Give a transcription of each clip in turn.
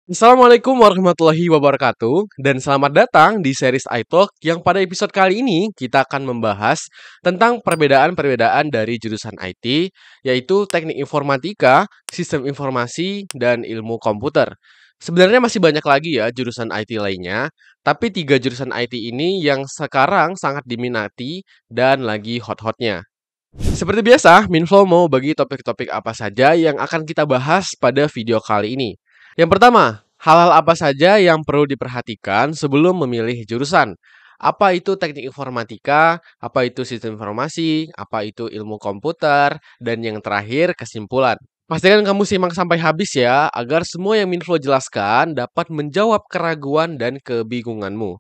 Assalamualaikum warahmatullahi wabarakatuh dan selamat datang di series iTalk yang pada episode kali ini kita akan membahas tentang perbedaan-perbedaan dari jurusan IT yaitu teknik informatika, sistem informasi, dan ilmu komputer. Sebenarnya masih banyak lagi ya jurusan IT lainnya, tapi tiga jurusan IT ini yang sekarang sangat diminati dan lagi hot-hotnya. Seperti biasa, Minflow mau bagi topik-topik apa saja yang akan kita bahas pada video kali ini. Yang pertama, hal-hal apa saja yang perlu diperhatikan sebelum memilih jurusan? Apa itu teknik informatika, apa itu sistem informasi, apa itu ilmu komputer, dan yang terakhir kesimpulan. Pastikan kamu simak sampai habis ya, agar semua yang Minflow jelaskan dapat menjawab keraguan dan kebingunganmu.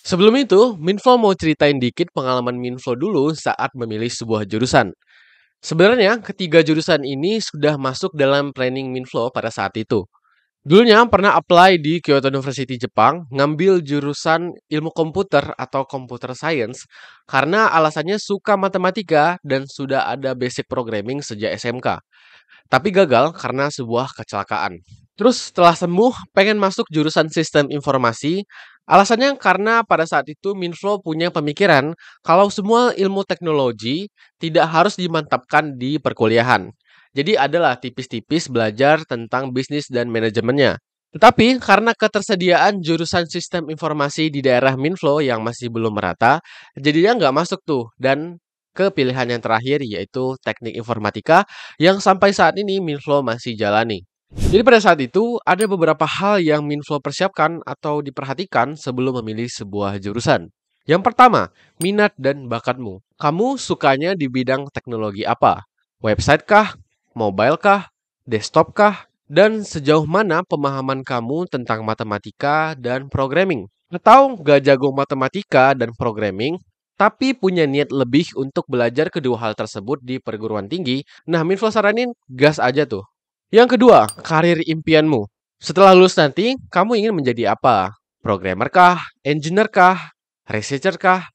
Sebelum itu, Minflow mau ceritain dikit pengalaman Minflow dulu saat memilih sebuah jurusan. Sebenarnya, ketiga jurusan ini sudah masuk dalam planning Minflow pada saat itu. Dulunya pernah apply di Kyoto University Jepang, ngambil jurusan ilmu komputer atau computer science karena alasannya suka matematika dan sudah ada basic programming sejak SMK. Tapi gagal karena sebuah kecelakaan. Terus setelah sembuh, pengen masuk jurusan sistem informasi. Alasannya karena pada saat itu Minflow punya pemikiran kalau semua ilmu teknologi tidak harus dimantapkan di perkuliahan. Jadi adalah tipis-tipis belajar tentang bisnis dan manajemennya. Tetapi karena ketersediaan jurusan sistem informasi di daerah Minflow yang masih belum merata, jadinya nggak masuk tuh. Dan ke pilihan yang terakhir yaitu teknik informatika yang sampai saat ini Minflow masih jalani. Jadi pada saat itu ada beberapa hal yang Minflow persiapkan atau diperhatikan sebelum memilih sebuah jurusan. Yang pertama, minat dan bakatmu. Kamu sukanya di bidang teknologi apa? Website kah? Mobile kah? Desktop kah? Dan sejauh mana pemahaman kamu tentang matematika dan programming? Atau gak jago matematika dan programming, tapi punya niat lebih untuk belajar kedua hal tersebut di perguruan tinggi, nah Minflow saranin gas aja tuh. Yang kedua, karir impianmu. Setelah lulus nanti, kamu ingin menjadi apa? Programmer kah? Engineer kah? Researcher kah?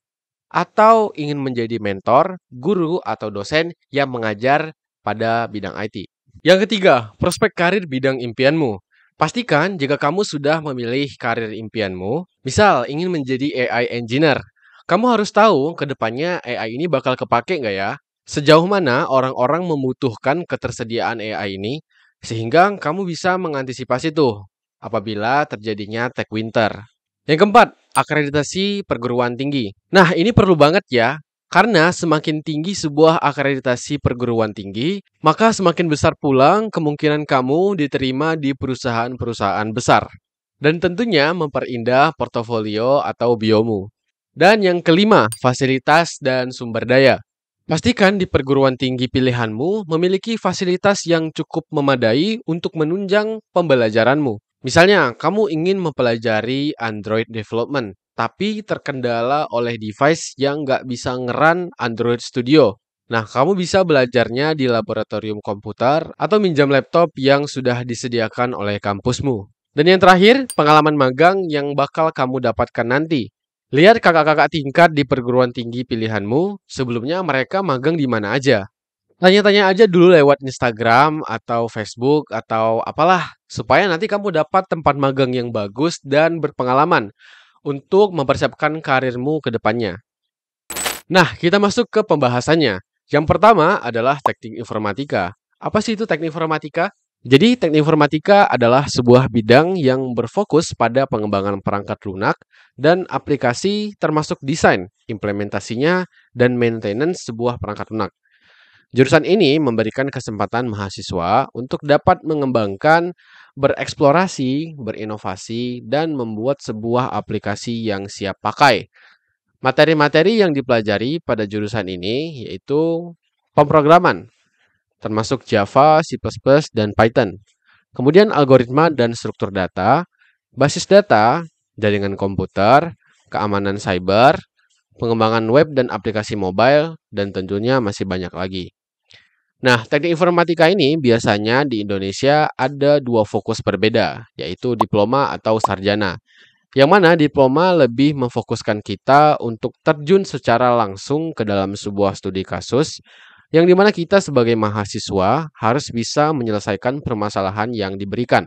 Atau ingin menjadi mentor, guru, atau dosen yang mengajar pada bidang IT? Yang ketiga, prospek karir bidang impianmu. Pastikan jika kamu sudah memilih karir impianmu, misal ingin menjadi AI engineer, kamu harus tahu ke depannya AI ini bakal kepake nggak ya? Sejauh mana orang-orang membutuhkan ketersediaan AI ini, sehingga kamu bisa mengantisipasi tuh apabila terjadinya tech winter. Yang keempat, akreditasi perguruan tinggi. Nah, ini perlu banget ya, karena semakin tinggi sebuah akreditasi perguruan tinggi, maka semakin besar pula kemungkinan kamu diterima di perusahaan-perusahaan besar. Dan tentunya memperindah portofolio atau biomu. Dan yang kelima, fasilitas dan sumber daya. Pastikan di perguruan tinggi pilihanmu memiliki fasilitas yang cukup memadai untuk menunjang pembelajaranmu. Misalnya, kamu ingin mempelajari Android development, tapi terkendala oleh device yang nggak bisa ngeran Android Studio. Nah, kamu bisa belajarnya di laboratorium komputer atau minjam laptop yang sudah disediakan oleh kampusmu. Dan yang terakhir, pengalaman magang yang bakal kamu dapatkan nanti. Lihat kakak-kakak tingkat di perguruan tinggi pilihanmu, sebelumnya mereka magang di mana aja. Tanya-tanya aja dulu lewat Instagram atau Facebook atau apalah, supaya nanti kamu dapat tempat magang yang bagus dan berpengalaman untuk mempersiapkan karirmu ke depannya. Nah, kita masuk ke pembahasannya. Yang pertama adalah teknik informatika. Apa sih itu teknik informatika? Jadi, teknik informatika adalah sebuah bidang yang berfokus pada pengembangan perangkat lunak dan aplikasi termasuk desain, implementasinya, dan maintenance sebuah perangkat lunak. Jurusan ini memberikan kesempatan mahasiswa untuk dapat mengembangkan, bereksplorasi, berinovasi, dan membuat sebuah aplikasi yang siap pakai. Materi-materi yang dipelajari pada jurusan ini yaitu pemrograman, termasuk Java, C++, dan Python. Kemudian algoritma dan struktur data, basis data, jaringan komputer, keamanan cyber, pengembangan web dan aplikasi mobile, dan tentunya masih banyak lagi. Nah, teknik informatika ini biasanya di Indonesia ada dua fokus berbeda, yaitu diploma atau sarjana. Yang mana diploma lebih memfokuskan kita untuk terjun secara langsung ke dalam sebuah studi kasus, yang dimana kita sebagai mahasiswa harus bisa menyelesaikan permasalahan yang diberikan.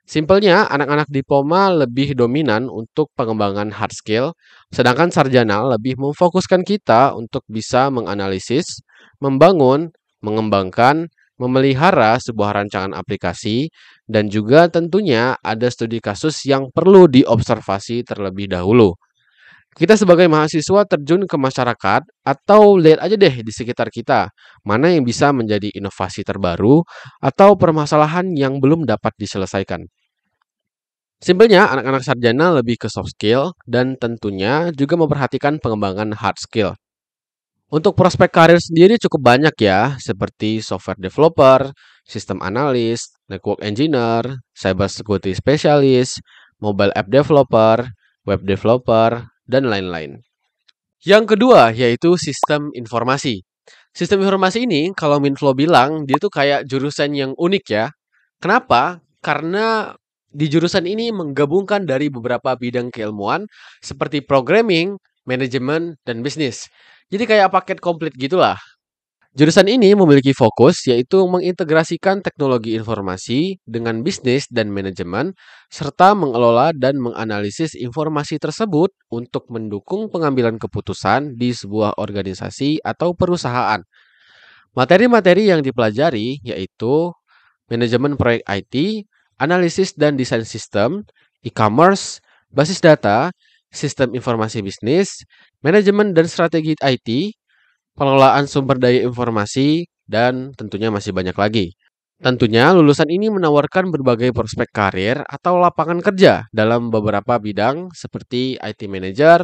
Simpelnya, anak-anak diploma lebih dominan untuk pengembangan hard skill, sedangkan sarjana lebih memfokuskan kita untuk bisa menganalisis, membangun, mengembangkan, memelihara sebuah rancangan aplikasi, dan juga tentunya ada studi kasus yang perlu diobservasi terlebih dahulu. Kita sebagai mahasiswa terjun ke masyarakat atau lihat aja deh di sekitar kita, mana yang bisa menjadi inovasi terbaru atau permasalahan yang belum dapat diselesaikan. Simpelnya, anak-anak sarjana lebih ke soft skill dan tentunya juga memperhatikan pengembangan hard skill. Untuk prospek karir sendiri cukup banyak ya, seperti software developer, sistem analis, network engineer, cyber security specialist, mobile app developer, web developer, dan lain-lain. Yang kedua yaitu sistem informasi. Sistem informasi ini kalau Minflo bilang dia tuh kayak jurusan yang unik ya. Kenapa? Karena di jurusan ini menggabungkan dari beberapa bidang keilmuan seperti programming, manajemen, dan bisnis. Jadi kayak paket komplit gitulah. Jurusan ini memiliki fokus yaitu mengintegrasikan teknologi informasi dengan bisnis dan manajemen, serta mengelola dan menganalisis informasi tersebut untuk mendukung pengambilan keputusan di sebuah organisasi atau perusahaan. Materi-materi yang dipelajari yaitu manajemen proyek IT, analisis dan desain sistem, e-commerce, basis data, sistem informasi bisnis, manajemen dan strategi IT, pengelolaan sumber daya informasi, dan tentunya masih banyak lagi. Tentunya lulusan ini menawarkan berbagai prospek karir atau lapangan kerja dalam beberapa bidang seperti IT manager,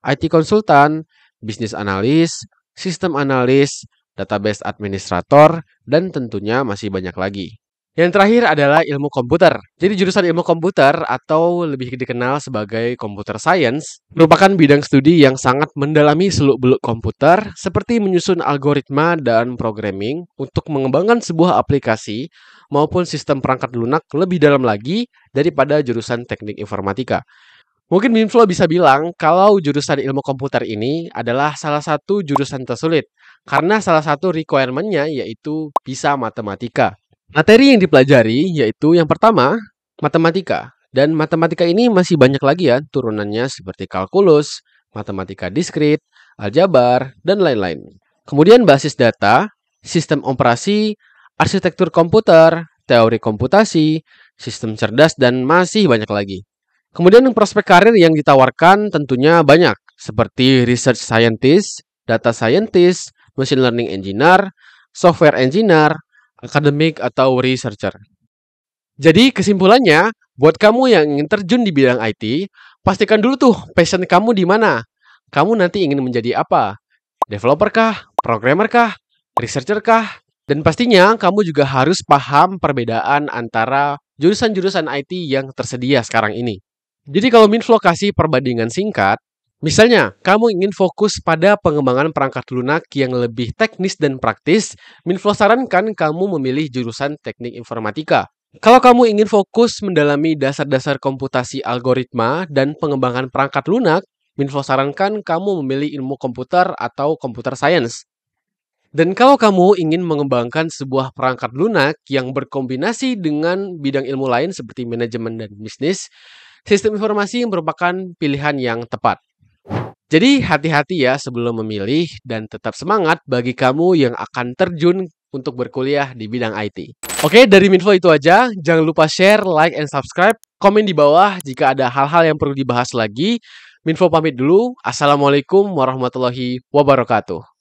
IT konsultan, bisnis analis, sistem analis, database administrator, dan tentunya masih banyak lagi. Yang terakhir adalah ilmu komputer. Jadi jurusan ilmu komputer atau lebih dikenal sebagai computer science merupakan bidang studi yang sangat mendalami seluk-beluk komputer seperti menyusun algoritma dan programming untuk mengembangkan sebuah aplikasi maupun sistem perangkat lunak lebih dalam lagi daripada jurusan teknik informatika. Mungkin Minflo bisa bilang kalau jurusan ilmu komputer ini adalah salah satu jurusan tersulit karena salah satu requirement-nya yaitu bisa matematika. Materi yang dipelajari yaitu yang pertama, matematika. Dan matematika ini masih banyak lagi ya turunannya seperti kalkulus, matematika diskrit, aljabar, dan lain-lain. Kemudian basis data, sistem operasi, arsitektur komputer, teori komputasi, sistem cerdas, dan masih banyak lagi. Kemudian prospek karir yang ditawarkan tentunya banyak, seperti research scientist, data scientist, machine learning engineer, software engineer, akademik atau researcher. Jadi kesimpulannya, buat kamu yang ingin terjun di bidang IT, pastikan dulu tuh passion kamu di mana. Kamu nanti ingin menjadi apa? Developer kah? Programmer kah? Researcher kah? Dan pastinya kamu juga harus paham perbedaan antara jurusan-jurusan IT yang tersedia sekarang ini. Jadi kalau Minflo kasih perbandingan singkat, misalnya, kamu ingin fokus pada pengembangan perangkat lunak yang lebih teknis dan praktis, Minflo sarankan kamu memilih jurusan teknik informatika. Kalau kamu ingin fokus mendalami dasar-dasar komputasi algoritma dan pengembangan perangkat lunak, Minflo sarankan kamu memilih ilmu komputer atau computer science. Dan kalau kamu ingin mengembangkan sebuah perangkat lunak yang berkombinasi dengan bidang ilmu lain seperti manajemen dan bisnis, sistem informasi merupakan pilihan yang tepat. Jadi hati-hati ya sebelum memilih dan tetap semangat bagi kamu yang akan terjun untuk berkuliah di bidang IT. Oke, dari Minflo itu aja. Jangan lupa share, like, and subscribe. Komen di bawah jika ada hal-hal yang perlu dibahas lagi. Minflo pamit dulu. Assalamualaikum warahmatullahi wabarakatuh.